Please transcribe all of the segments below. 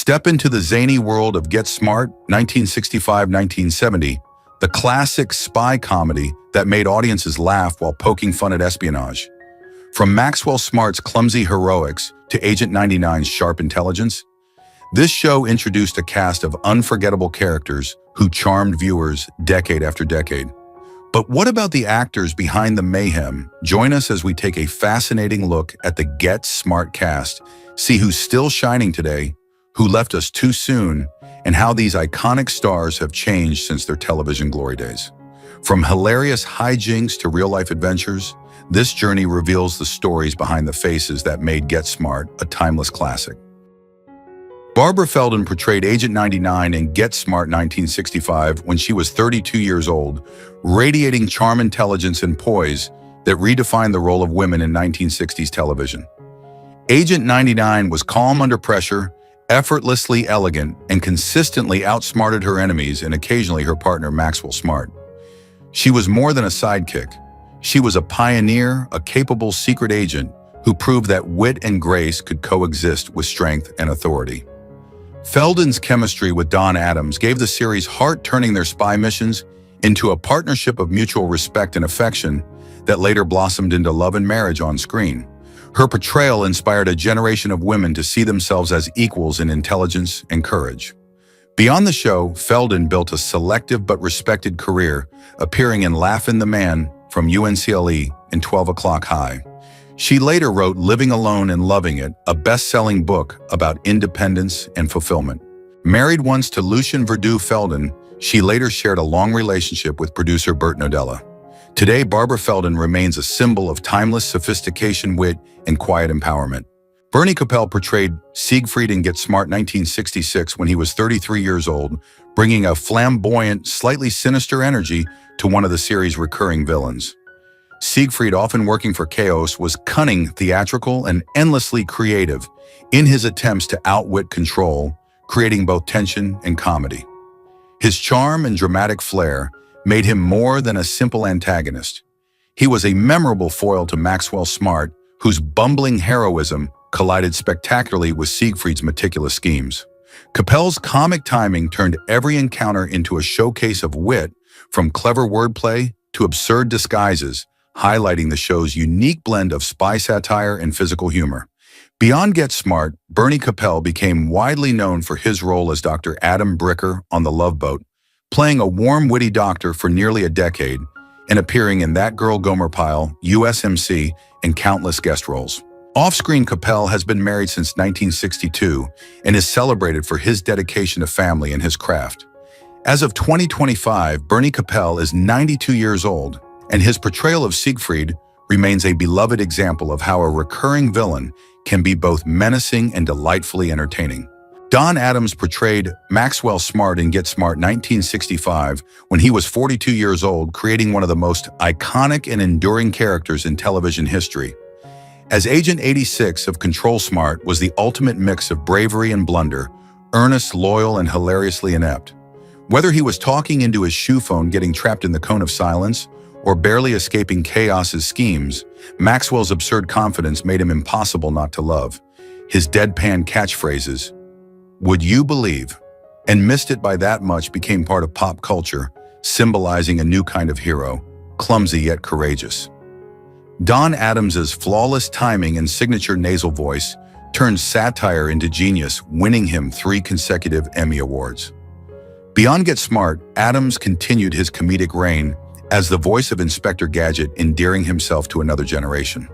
Step into the zany world of Get Smart, 1965-1970, the classic spy comedy that made audiences laugh while poking fun at espionage. From Maxwell Smart's clumsy heroics to Agent 99's sharp intelligence, this show introduced a cast of unforgettable characters who charmed viewers decade after decade. But what about the actors behind the mayhem? Join us as we take a fascinating look at the Get Smart cast, see who's still shining today, who left us too soon, and how these iconic stars have changed since their television glory days. From hilarious hijinks to real-life adventures, this journey reveals the stories behind the faces that made Get Smart a timeless classic. Barbara Feldon portrayed Agent 99 in Get Smart 1965 when she was 32 years old, radiating charm, intelligence, and poise that redefined the role of women in 1960s television. Agent 99 was calm under pressure, effortlessly elegant, and consistently outsmarted her enemies and occasionally her partner Maxwell Smart. She was more than a sidekick. She was a pioneer, a capable secret agent who proved that wit and grace could coexist with strength and authority. Feldon's chemistry with Don Adams gave the series heart, turning their spy missions into a partnership of mutual respect and affection that later blossomed into love and marriage on screen. Her portrayal inspired a generation of women to see themselves as equals in intelligence and courage. Beyond the show, Feldon built a selective but respected career, appearing in Laugh-In the Man from UNCLE and 12 O'Clock High. She later wrote Living Alone and Loving It, a best-selling book about independence and fulfillment. Married once to Lucien Verdoux Feldon, she later shared a long relationship with producer Burt Nodella. Today, Barbara Feldon remains a symbol of timeless sophistication, wit, and quiet empowerment. Bernie Capel portrayed Siegfried in Get Smart 1966 when he was 33 years old, bringing a flamboyant, slightly sinister energy to one of the series' recurring villains. Siegfried, often working for Chaos, was cunning, theatrical, and endlessly creative in his attempts to outwit Control, creating both tension and comedy. His charm and dramatic flair made him more than a simple antagonist. He was a memorable foil to Maxwell Smart, whose bumbling heroism collided spectacularly with Siegfried's meticulous schemes. Capel's comic timing turned every encounter into a showcase of wit, from clever wordplay to absurd disguises, highlighting the show's unique blend of spy satire and physical humor. Beyond Get Smart, Bernie Capel became widely known for his role as Dr. Adam Bricker on The Love Boat, playing a warm, witty doctor for nearly a decade and appearing in That Girl Gomer Pyle, USMC, and countless guest roles. Off-screen, Capel has been married since 1962 and is celebrated for his dedication to family and his craft. As of 2025, Bernie Capel is 92 years old, and his portrayal of Siegfried remains a beloved example of how a recurring villain can be both menacing and delightfully entertaining. Don Adams portrayed Maxwell Smart in Get Smart 1965 when he was 42 years old, creating one of the most iconic and enduring characters in television history. As Agent 86 of Control, Smart was the ultimate mix of bravery and blunder, earnest, loyal, and hilariously inept. Whether he was talking into his shoe phone, getting trapped in the cone of silence, or barely escaping Chaos's schemes, Maxwell's absurd confidence made him impossible not to love. His deadpan catchphrases, "Would you believe?" and "Missed it by that much" became part of pop culture, symbolizing a new kind of hero, clumsy yet courageous. Don Adams's flawless timing and signature nasal voice turned satire into genius, winning him 3 consecutive Emmy Awards. Beyond Get Smart, Adams continued his comedic reign as the voice of Inspector Gadget, endearing himself to another generation.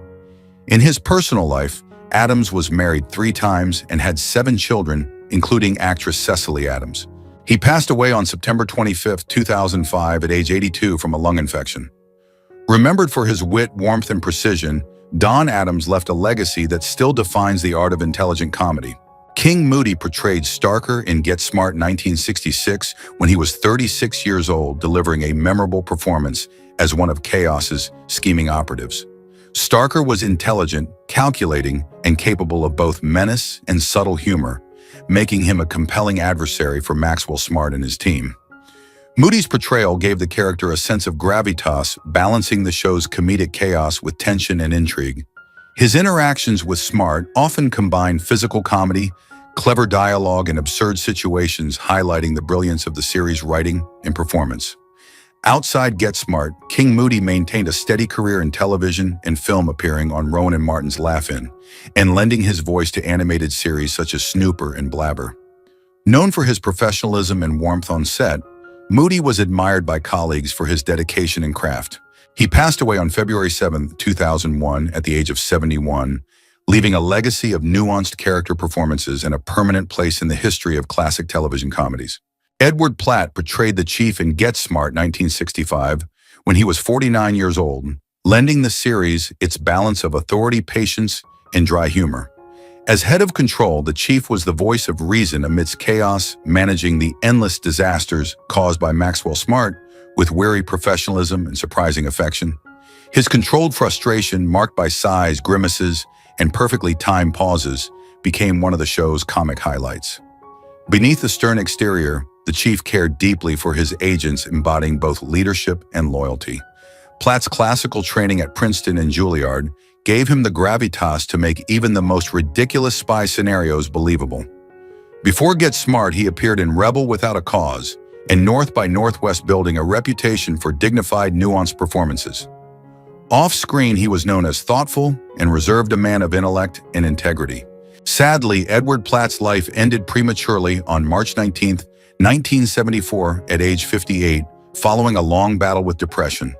In his personal life, Adams was married 3 times and had 7 children, including actress Cecily Adams. He passed away on September 25, 2005 at age 82 from a lung infection. Remembered for his wit, warmth, and precision, Don Adams left a legacy that still defines the art of intelligent comedy. King Moody portrayed Starker in Get Smart 1966 when he was 36 years old, delivering a memorable performance as one of Chaos's scheming operatives. Starker was intelligent, calculating, and capable of both menace and subtle humor, making him a compelling adversary for Maxwell Smart and his team. Moody's portrayal gave the character a sense of gravitas, balancing the show's comedic chaos with tension and intrigue. His interactions with Smart often combined physical comedy, clever dialogue and absurd situations highlighting the brilliance of the series' writing and performance. Outside Get Smart, King Moody maintained a steady career in television and film, appearing on Rowan and Martin's Laugh-In, and lending his voice to animated series such as Snooper and Blabber. Known for his professionalism and warmth on set, Moody was admired by colleagues for his dedication and craft. He passed away on February 7, 2001, at the age of 71, leaving a legacy of nuanced character performances and a permanent place in the history of classic television comedies. Edward Platt portrayed the Chief in Get Smart 1965 when he was 49 years old, lending the series its balance of authority, patience, and dry humor. As head of control, the Chief was the voice of reason amidst chaos, managing the endless disasters caused by Maxwell Smart with wary professionalism and surprising affection. His controlled frustration, marked by sighs, grimaces, and perfectly timed pauses, became one of the show's comic highlights. Beneath the stern exterior, the Chief cared deeply for his agents, embodying both leadership and loyalty. Platt's classical training at Princeton and Juilliard gave him the gravitas to make even the most ridiculous spy scenarios believable. Before Get Smart, he appeared in Rebel Without a Cause and North by Northwest, building a reputation for dignified, nuanced performances. Off-screen, he was known as thoughtful and reserved, a man of intellect and integrity. Sadly, Edward Platt's life ended prematurely on March 19, 1974, at age 58, following a long battle with depression.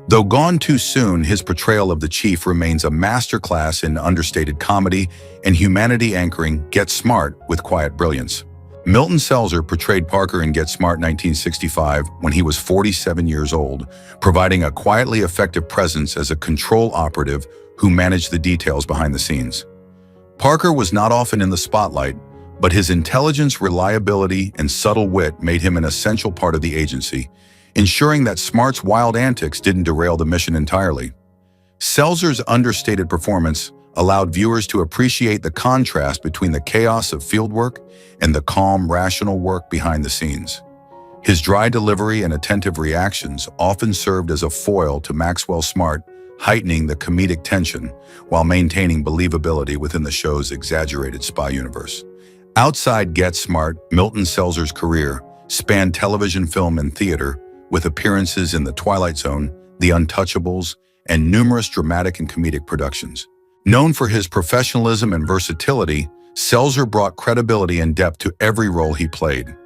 Though gone too soon, his portrayal of the Chief remains a masterclass in understated comedy and humanity, anchoring Get Smart with quiet brilliance. Milton Selzer portrayed Parker in Get Smart 1965 when he was 47 years old, providing a quietly effective presence as a control operative who managed the details behind the scenes. Parker was not often in the spotlight, but his intelligence, reliability, and subtle wit made him an essential part of the agency, ensuring that Smart's wild antics didn't derail the mission entirely. Selzer's understated performance allowed viewers to appreciate the contrast between the chaos of fieldwork and the calm, rational work behind the scenes. His dry delivery and attentive reactions often served as a foil to Maxwell Smart, heightening the comedic tension while maintaining believability within the show's exaggerated spy universe. Outside Get Smart, Milton Selzer's career spanned television, film, and theater, with appearances in The Twilight Zone, The Untouchables, and numerous dramatic and comedic productions. Known for his professionalism and versatility, Selzer brought credibility and depth to every role he played.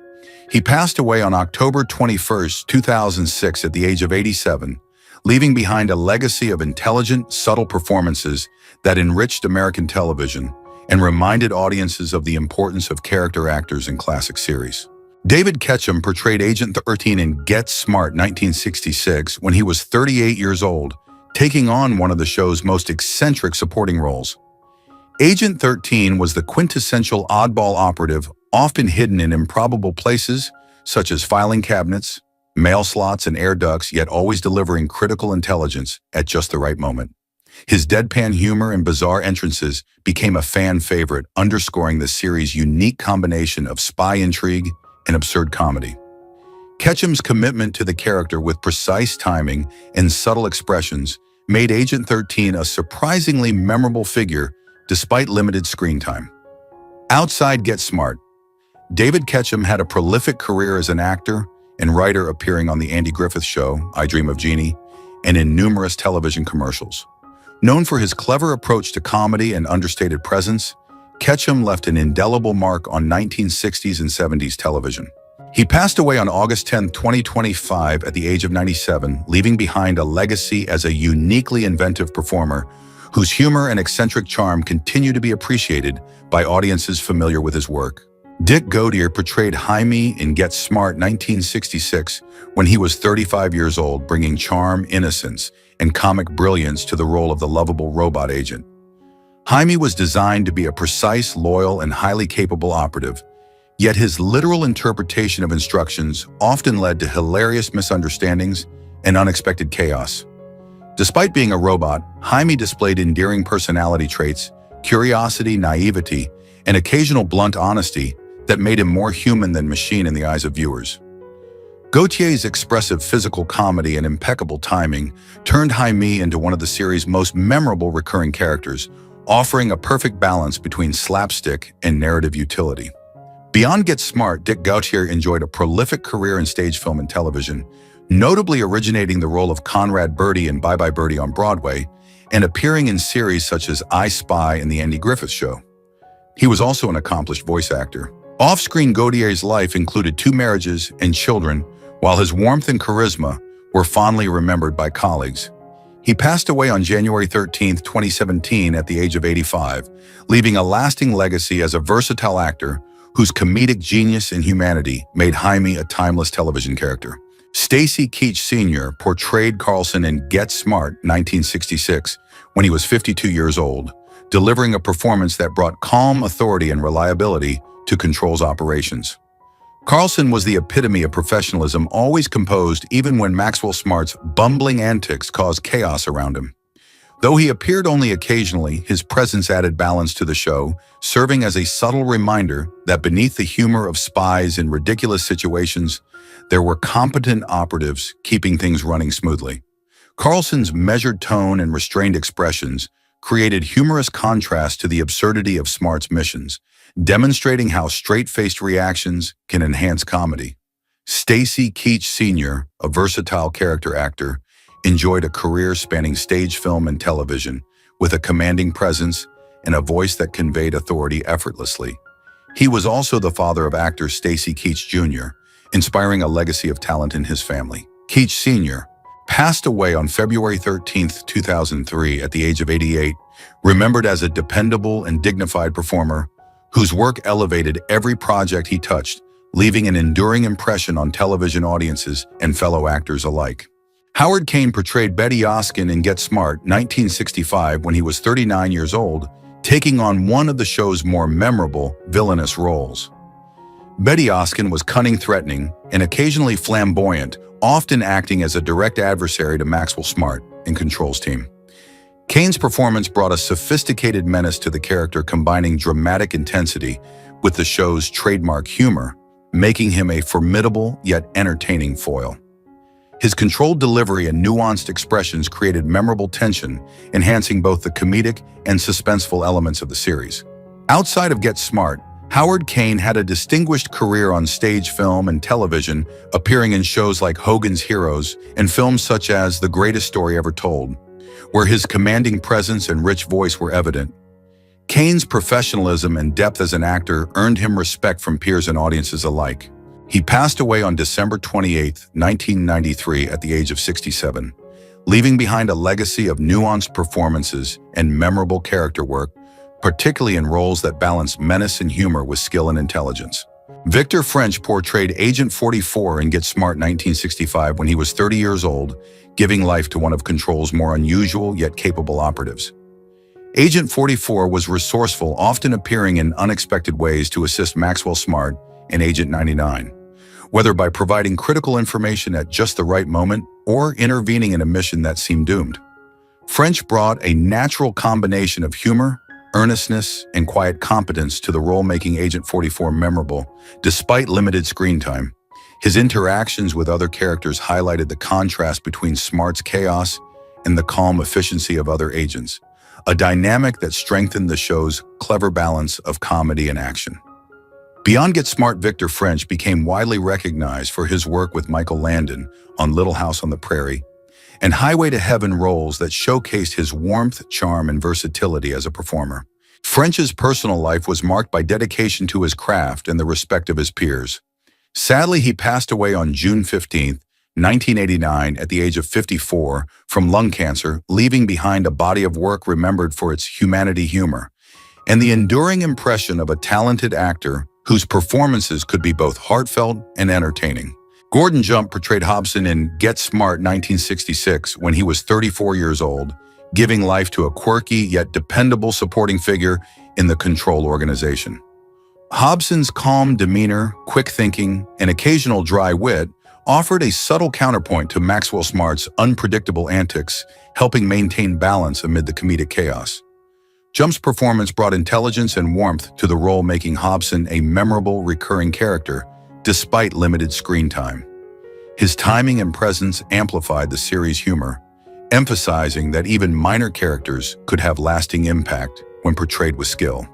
He passed away on October 21, 2006, at the age of 87, leaving behind a legacy of intelligent, subtle performances that enriched American television and reminded audiences of the importance of character actors in classic series. David Ketchum portrayed Agent 13 in Get Smart 1966 when he was 38 years old, taking on one of the show's most eccentric supporting roles. Agent 13 was the quintessential oddball operative, often hidden in improbable places such as filing cabinets, mail slots, and air ducts, yet always delivering critical intelligence at just the right moment. His deadpan humor and bizarre entrances became a fan favorite, underscoring the series' unique combination of spy intrigue and absurd comedy. Ketchum's commitment to the character, with precise timing and subtle expressions, made Agent 13 a surprisingly memorable figure despite limited screen time. Outside Get Smart, David Ketchum had a prolific career as an actor and writer, appearing on The Andy Griffith Show, I Dream of Jeannie, and in numerous television commercials. Known for his clever approach to comedy and understated presence, Ketchum left an indelible mark on 1960s and 70s television. He passed away on August 10, 2025, at the age of 97, leaving behind a legacy as a uniquely inventive performer whose humor and eccentric charm continue to be appreciated by audiences familiar with his work. Dick Gautier portrayed Jaime in Get Smart 1966 when he was 35 years old, bringing charm, innocence, and comic brilliance to the role of the lovable robot agent. Jaime was designed to be a precise, loyal, and highly capable operative, yet his literal interpretation of instructions often led to hilarious misunderstandings and unexpected chaos. Despite being a robot, Jaime displayed endearing personality traits, curiosity, naivety, and occasional blunt honesty that made him more human than machine in the eyes of viewers. Gautier's expressive physical comedy and impeccable timing turned Jaime into one of the series' most memorable recurring characters, offering a perfect balance between slapstick and narrative utility. Beyond Get Smart, Dick Gautier enjoyed a prolific career in stage film and television, notably originating the role of Conrad Birdie in Bye Bye Birdie on Broadway and appearing in series such as I Spy and The Andy Griffith Show. He was also an accomplished voice actor. Off-screen, Gautier's life included 2 marriages and children, while his warmth and charisma were fondly remembered by colleagues. He passed away on January 13, 2017 at the age of 85, leaving a lasting legacy as a versatile actor whose comedic genius and humanity made Jaime a timeless television character. Stacy Keach Sr. portrayed Carlson in Get Smart, 1966, when he was 52 years old, delivering a performance that brought calm authority and reliability to Control's operations. Carlson was the epitome of professionalism, always composed even when Maxwell Smart's bumbling antics caused chaos around him. Though he appeared only occasionally, his presence added balance to the show, serving as a subtle reminder that beneath the humor of spies in ridiculous situations, there were competent operatives keeping things running smoothly. Carlson's measured tone and restrained expressions created humorous contrast to the absurdity of Smart's missions, demonstrating how straight-faced reactions can enhance comedy. Stacy Keach Sr., a versatile character actor, enjoyed a career spanning stage, film, and television, with a commanding presence and a voice that conveyed authority effortlessly. He was also the father of actor Stacy Keach Jr., inspiring a legacy of talent in his family. Keach Sr. passed away on February 13, 2003 at the age of 88, remembered as a dependable and dignified performer whose work elevated every project he touched, leaving an enduring impression on television audiences and fellow actors alike. Howard Kane portrayed Betty Oskin in Get Smart, 1965, when he was 39 years old, taking on one of the show's more memorable villainous roles. Betty Oskin was cunning, threatening, and occasionally flamboyant, often acting as a direct adversary to Maxwell Smart and Control's team. Kane's performance brought a sophisticated menace to the character, combining dramatic intensity with the show's trademark humor, making him a formidable yet entertaining foil. His controlled delivery and nuanced expressions created memorable tension, enhancing both the comedic and suspenseful elements of the series. Outside of Get Smart, Howard Kane had a distinguished career on stage, film, and television, appearing in shows like Hogan's Heroes and films such as The Greatest Story Ever Told, where his commanding presence and rich voice were evident. Kane's professionalism and depth as an actor earned him respect from peers and audiences alike. He passed away on December 28, 1993 at the age of 67, leaving behind a legacy of nuanced performances and memorable character work, particularly in roles that balanced menace and humor with skill and intelligence. Victor French portrayed Agent 44 in Get Smart 1965 when he was 30 years old, giving life to one of Control's more unusual yet capable operatives. Agent 44 was resourceful, often appearing in unexpected ways to assist Maxwell Smart and Agent 99, whether by providing critical information at just the right moment or intervening in a mission that seemed doomed. French brought a natural combination of humor, earnestness, and quiet competence to the role, making Agent 44 memorable despite limited screen time. His interactions with other characters highlighted the contrast between Smart's chaos and the calm efficiency of other agents, a dynamic that strengthened the show's clever balance of comedy and action. Beyond Get Smart, Victor French became widely recognized for his work with Michael Landon on Little House on the Prairie and Highway to Heaven, roles that showcased his warmth, charm, and versatility as a performer. French's personal life was marked by dedication to his craft and the respect of his peers. Sadly, he passed away on June 15, 1989, at the age of 54 from lung cancer, leaving behind a body of work remembered for its humanity, humor, and the enduring impression of a talented actor whose performances could be both heartfelt and entertaining. Gordon Jump portrayed Hobson in Get Smart 1966 when he was 34 years old, giving life to a quirky yet dependable supporting figure in the Control organization. Hobson's calm demeanor, quick thinking, and occasional dry wit offered a subtle counterpoint to Maxwell Smart's unpredictable antics, helping maintain balance amid the comedic chaos. Jump's performance brought intelligence and warmth to the role, making Hobson a memorable, recurring character despite limited screen time. His timing and presence amplified the series' humor, emphasizing that even minor characters could have lasting impact when portrayed with skill.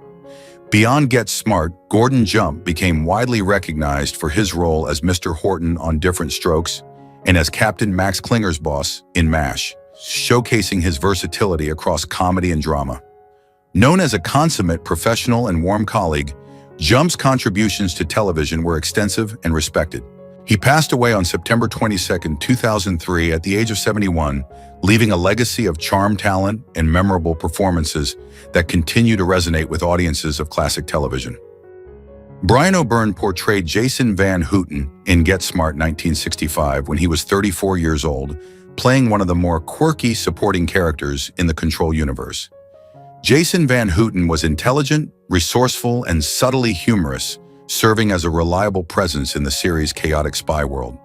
Beyond Get Smart, Gordon Jump became widely recognized for his role as Mr. Horton on Different Strokes and as Captain Max Klinger's boss in MASH, showcasing his versatility across comedy and drama. Known as a consummate professional and warm colleague, Jump's contributions to television were extensive and respected. He passed away on September 22, 2003 at the age of 71, leaving a legacy of charm, talent, and memorable performances that continue to resonate with audiences of classic television. Brian O'Byrne portrayed Jason Van Houten in Get Smart 1965 when he was 34 years old, playing one of the more quirky supporting characters in the Control universe. Jason Van Houten was intelligent, resourceful, and subtly humorous, serving as a reliable presence in the series' chaotic spy world.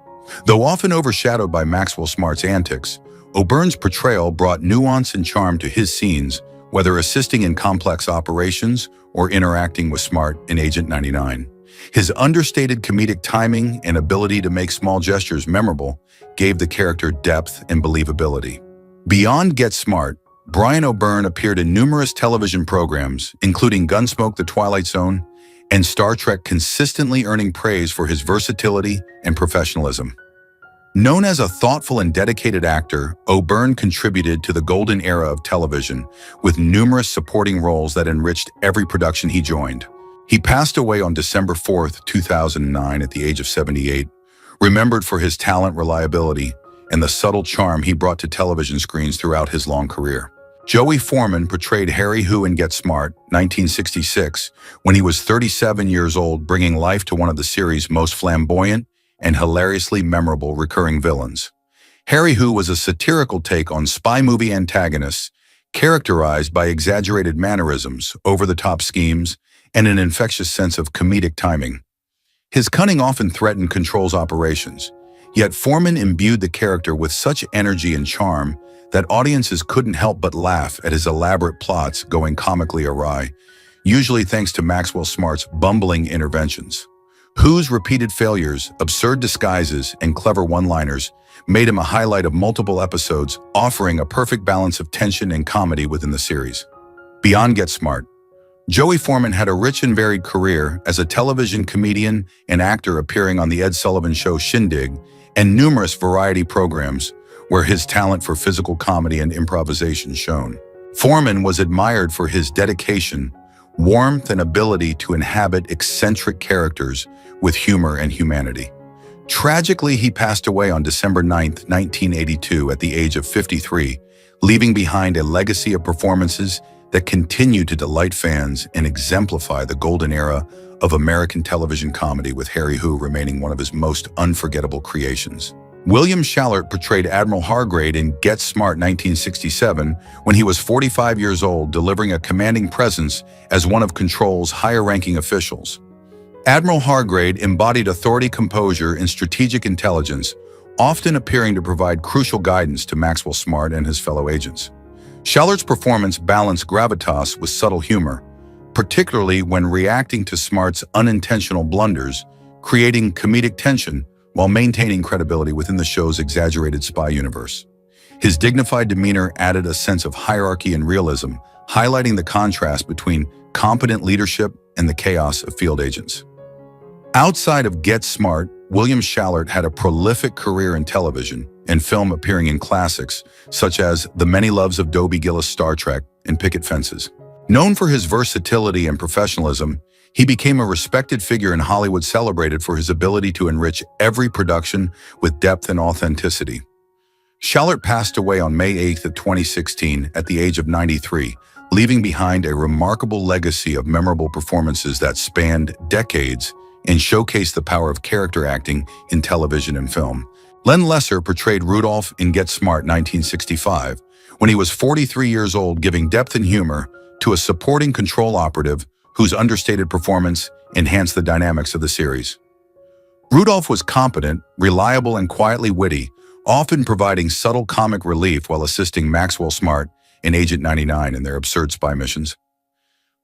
Though often overshadowed by Maxwell Smart's antics, O'Byrne's portrayal brought nuance and charm to his scenes, whether assisting in complex operations or interacting with Smart in Agent 99. His understated comedic timing and ability to make small gestures memorable gave the character depth and believability. Beyond Get Smart, Brian O'Byrne appeared in numerous television programs, including Gunsmoke: The Twilight Zone and Star Trek, consistently earning praise for his versatility and professionalism. Known as a thoughtful and dedicated actor, O'Byrne contributed to the golden era of television with numerous supporting roles that enriched every production he joined. He passed away on December 4, 2009 at the age of 78, remembered for his talent, reliability, and the subtle charm he brought to television screens throughout his long career. Joey Foreman portrayed Harry Hu in Get Smart, 1966, when he was 37 years old, bringing life to one of the series' most flamboyant and hilariously memorable recurring villains. Harry Hu was a satirical take on spy movie antagonists, characterized by exaggerated mannerisms, over-the-top schemes, and an infectious sense of comedic timing. His cunning often threatened Control's operations, yet Foreman imbued the character with such energy and charm that audiences couldn't help but laugh at his elaborate plots going comically awry, usually thanks to Maxwell Smart's bumbling interventions. Hu's repeated failures, absurd disguises, and clever one-liners made him a highlight of multiple episodes, offering a perfect balance of tension and comedy within the series. Beyond Get Smart, Joey Foreman had a rich and varied career as a television comedian and actor, appearing on The Ed Sullivan Show, Shindig, and numerous variety programs where his talent for physical comedy and improvisation shone. Foreman was admired for his dedication, warmth, and ability to inhabit eccentric characters with humor and humanity. Tragically, he passed away on December 9, 1982 at the age of 53, leaving behind a legacy of performances that continue to delight fans and exemplify the golden era of American television comedy, with Harry Hu remaining one of his most unforgettable creations. William Schallert portrayed Admiral Hargrade in Get Smart 1967 when he was 45 years old, delivering a commanding presence as one of Control's higher-ranking officials. Admiral Hargrade embodied authority, composure, and strategic intelligence, often appearing to provide crucial guidance to Maxwell Smart and his fellow agents. Schallert's performance balanced gravitas with subtle humor, particularly when reacting to Smart's unintentional blunders, creating comedic tension while maintaining credibility within the show's exaggerated spy universe. His dignified demeanor added a sense of hierarchy and realism, highlighting the contrast between competent leadership and the chaos of field agents. Outside of Get Smart, William Schallert had a prolific career in television and film, appearing in classics such as The Many Loves of Dobie Gillis, Star Trek, and Picket Fences. Known for his versatility and professionalism, he became a respected figure in Hollywood, celebrated for his ability to enrich every production with depth and authenticity. Schallert passed away on May 8 of 2016 at the age of 93, leaving behind a remarkable legacy of memorable performances that spanned decades and showcased the power of character acting in television and film. Len Lesser portrayed Rudolph in Get Smart 1965 when he was 43 years old, giving depth and humor to a supporting Control operative whose understated performance enhanced the dynamics of the series. Rudolph was competent, reliable, and quietly witty, often providing subtle comic relief while assisting Maxwell Smart and Agent 99 in their absurd spy missions.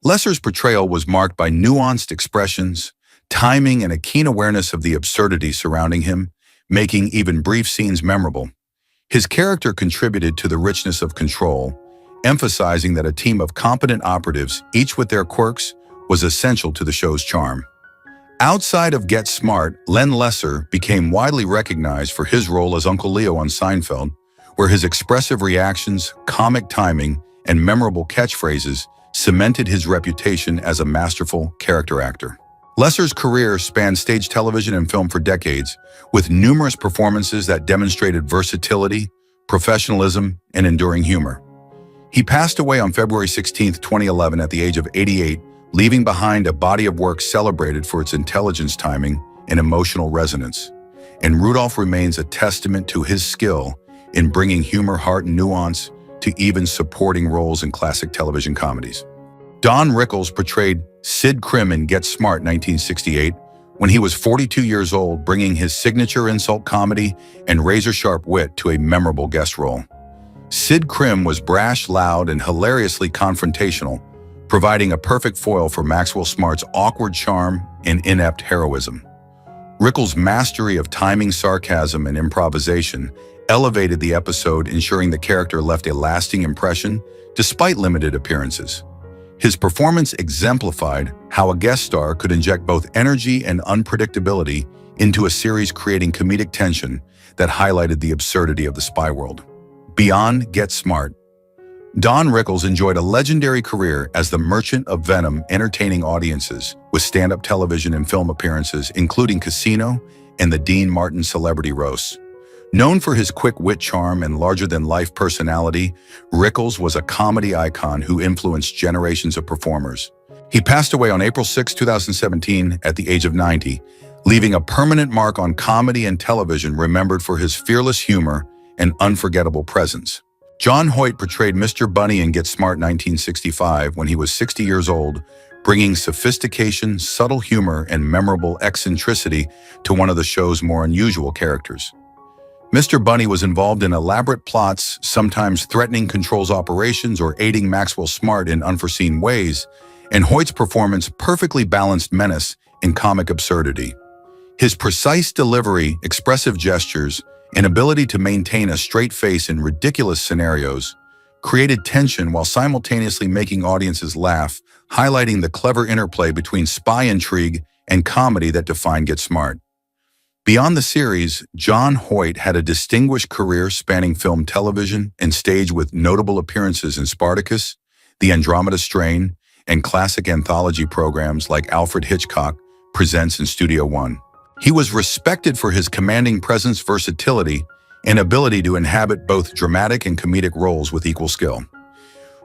Lesser's portrayal was marked by nuanced expressions, timing, and a keen awareness of the absurdity surrounding him, making even brief scenes memorable. His character contributed to the richness of Control, emphasizing that a team of competent operatives, each with their quirks, was essential to the show's charm. Outside of Get Smart, Len Lesser became widely recognized for his role as Uncle Leo on Seinfeld, where his expressive reactions, comic timing, and memorable catchphrases cemented his reputation as a masterful character actor. Lesser's career spanned stage television and film for decades, with numerous performances that demonstrated versatility, professionalism, and enduring humor. He passed away on February 16, 2011 at the age of 88, leaving behind a body of work celebrated for its intelligence, timing, and emotional resonance. And Rudolph remains a testament to his skill in bringing humor, heart, and nuance to even supporting roles in classic television comedies. Don Rickles portrayed Sid Krim in Get Smart 1968 when he was 42 years old, bringing his signature insult comedy and razor-sharp wit to a memorable guest role. Sid Krim was brash, loud, and hilariously confrontational, providing a perfect foil for Maxwell Smart's awkward charm and inept heroism. Rickles' mastery of timing, sarcasm, and improvisation elevated the episode, ensuring the character left a lasting impression despite limited appearances. His performance exemplified how a guest star could inject both energy and unpredictability into a series, creating comedic tension that highlighted the absurdity of the spy world. Beyond Get Smart, Don Rickles enjoyed a legendary career as the Merchant of Venom, entertaining audiences with stand-up television and film appearances, including Casino and the Dean Martin Celebrity Roast. Known for his quick wit, charm, and larger-than-life personality, Rickles was a comedy icon who influenced generations of performers. He passed away on April 6, 2017, at the age of 90, leaving a permanent mark on comedy and television, remembered for his fearless humor and unforgettable presence. John Hoyt portrayed Mr. Bunny in Get Smart 1965 when he was 60 years old, bringing sophistication, subtle humor, and memorable eccentricity to one of the show's more unusual characters. Mr. Bunny was involved in elaborate plots, sometimes threatening Control's operations or aiding Maxwell Smart in unforeseen ways, and Hoyt's performance perfectly balanced menace and comic absurdity. His precise delivery, expressive gestures, and ability to maintain a straight face in ridiculous scenarios created tension while simultaneously making audiences laugh, highlighting the clever interplay between spy intrigue and comedy that defined Get Smart. Beyond the series, John Hoyt had a distinguished career spanning film, television, and stage, with notable appearances in Spartacus, The Andromeda Strain, and classic anthology programs like Alfred Hitchcock Presents and Studio One. He was respected for his commanding presence, versatility, and ability to inhabit both dramatic and comedic roles with equal skill.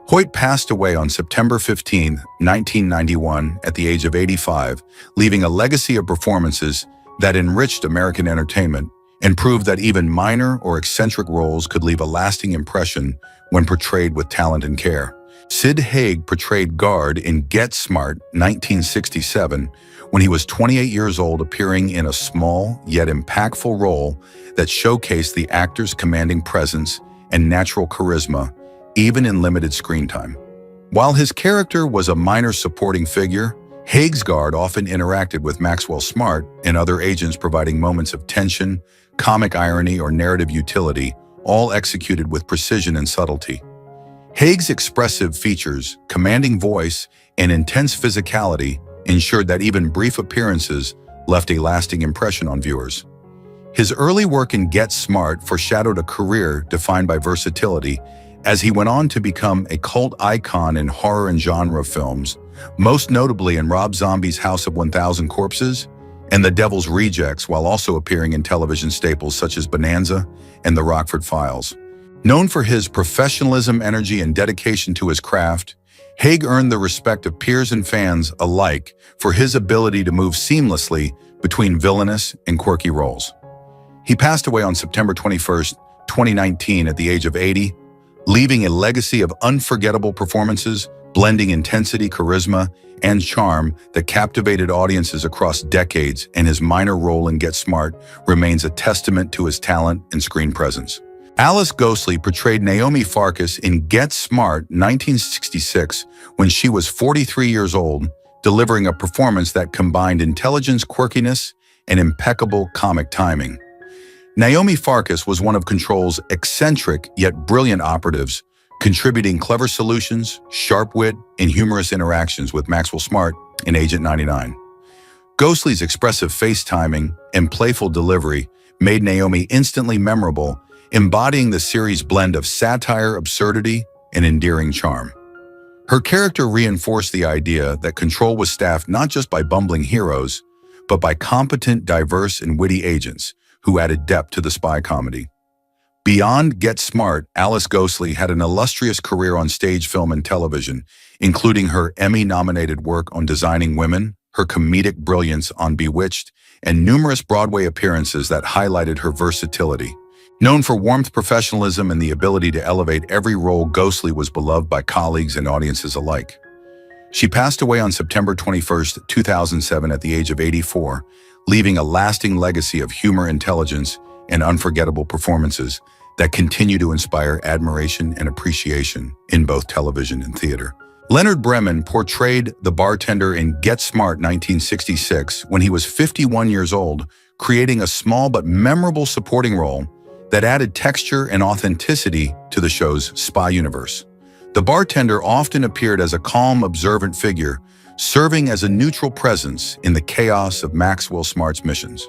Hoyt passed away on September 15, 1991, at the age of 85, leaving a legacy of performances that enriched American entertainment and proved that even minor or eccentric roles could leave a lasting impression when portrayed with talent and care. Sid Haig portrayed Guard in Get Smart 1967 when he was 28 years old, appearing in a small yet impactful role that showcased the actor's commanding presence and natural charisma, even in limited screen time. While his character was a minor supporting figure, Haig's Guard often interacted with Maxwell Smart and other agents, providing moments of tension, comic irony, or narrative utility, all executed with precision and subtlety. Haig's expressive features, commanding voice, and intense physicality ensured that even brief appearances left a lasting impression on viewers. His early work in Get Smart foreshadowed a career defined by versatility, as he went on to become a cult icon in horror and genre films, most notably in Rob Zombie's House of 1000 Corpses and The Devil's Rejects, while also appearing in television staples such as Bonanza and The Rockford Files. Known for his professionalism, energy, and dedication to his craft, Haig earned the respect of peers and fans alike for his ability to move seamlessly between villainous and quirky roles. He passed away on September 21, 2019, at the age of 80, leaving a legacy of unforgettable performances, blending intensity, charisma, and charm that captivated audiences across decades, and his minor role in Get Smart remains a testament to his talent and screen presence. Alice Ghostley portrayed Naomi Farkas in Get Smart 1966 when she was 43 years old, delivering a performance that combined intelligence, quirkiness, and impeccable comic timing. Naomi Farkas was one of Control's eccentric yet brilliant operatives, contributing clever solutions, sharp wit, and humorous interactions with Maxwell Smart in Agent 99. Ghostly's expressive face timing and playful delivery made Naomi instantly memorable, embodying the series' blend of satire, absurdity, and endearing charm. Her character reinforced the idea that Control was staffed not just by bumbling heroes, but by competent, diverse, and witty agents who added depth to the spy comedy. Beyond Get Smart, Alice Ghostly had an illustrious career on stage, film, and television, including her Emmy-nominated work on Designing Women, her comedic brilliance on Bewitched, and numerous Broadway appearances that highlighted her versatility. Known for warmth, professionalism, and the ability to elevate every role, Ghostly was beloved by colleagues and audiences alike. She passed away on September 21, 2007 at the age of 84, leaving a lasting legacy of humor, intelligence, and unforgettable performances that continue to inspire admiration and appreciation in both television and theater. Leonard Bremen portrayed the bartender in Get Smart 1966 when he was 51 years old, creating a small but memorable supporting role that added texture and authenticity to the show's spy universe. The bartender often appeared as a calm, observant figure, serving as a neutral presence in the chaos of Maxwell Smart's missions.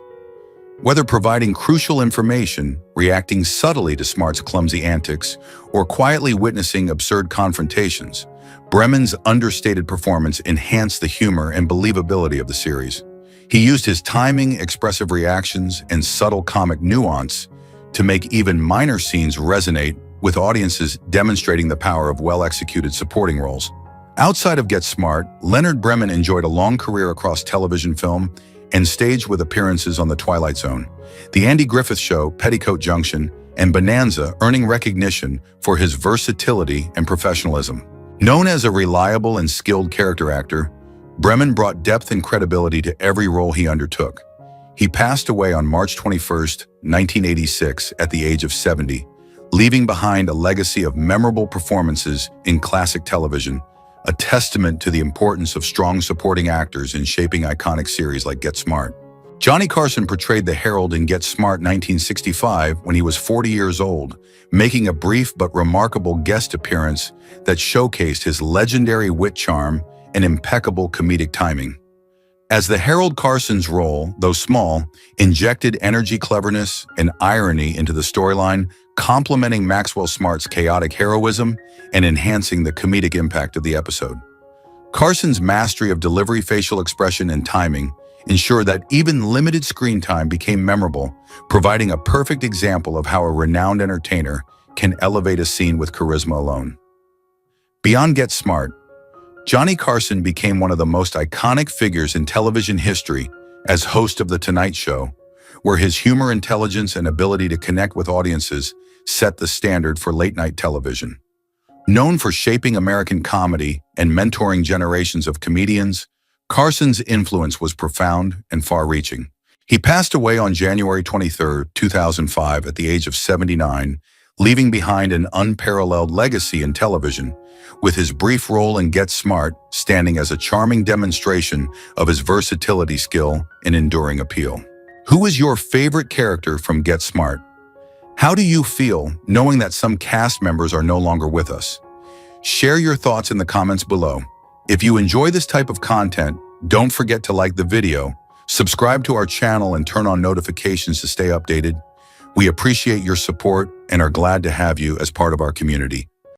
Whether providing crucial information, reacting subtly to Smart's clumsy antics, or quietly witnessing absurd confrontations, Bremen's understated performance enhanced the humor and believability of the series. He used his timing, expressive reactions, and subtle comic nuance to make even minor scenes resonate with audiences, demonstrating the power of well-executed supporting roles. Outside of Get Smart, Leonard Bremen enjoyed a long career across television, film, and stage with appearances on The Twilight Zone, The Andy Griffith Show, Petticoat Junction, and Bonanza, earning recognition for his versatility and professionalism. Known as a reliable and skilled character actor, Bremen brought depth and credibility to every role he undertook. He passed away on March 21, 1986, at the age of 70, leaving behind a legacy of memorable performances in classic television, a testament to the importance of strong supporting actors in shaping iconic series like Get Smart. Johnny Carson portrayed the Herald in Get Smart 1965 when he was 40 years old, making a brief but remarkable guest appearance that showcased his legendary wit, charm, and impeccable comedic timing. As the Herald, Carson's role, though small, injected energy, cleverness, and irony into the storyline, complementing Maxwell Smart's chaotic heroism and enhancing the comedic impact of the episode. Carson's mastery of delivery, facial expression, and timing ensured that even limited screen time became memorable, providing a perfect example of how a renowned entertainer can elevate a scene with charisma alone. Beyond Get Smart, Johnny Carson became one of the most iconic figures in television history as host of The Tonight Show, where his humor, intelligence, and ability to connect with audiences set the standard for late-night television. Known for shaping American comedy and mentoring generations of comedians, Carson's influence was profound and far-reaching. He passed away on January 23, 2005, at the age of 79, leaving behind an unparalleled legacy in television, with his brief role in Get Smart standing as a charming demonstration of his versatility, skill, and enduring appeal. Who is your favorite character from Get Smart? How do you feel knowing that some cast members are no longer with us? Share your thoughts in the comments below. If you enjoy this type of content, don't forget to like the video, subscribe to our channel, and turn on notifications to stay updated. We appreciate your support and are glad to have you as part of our community.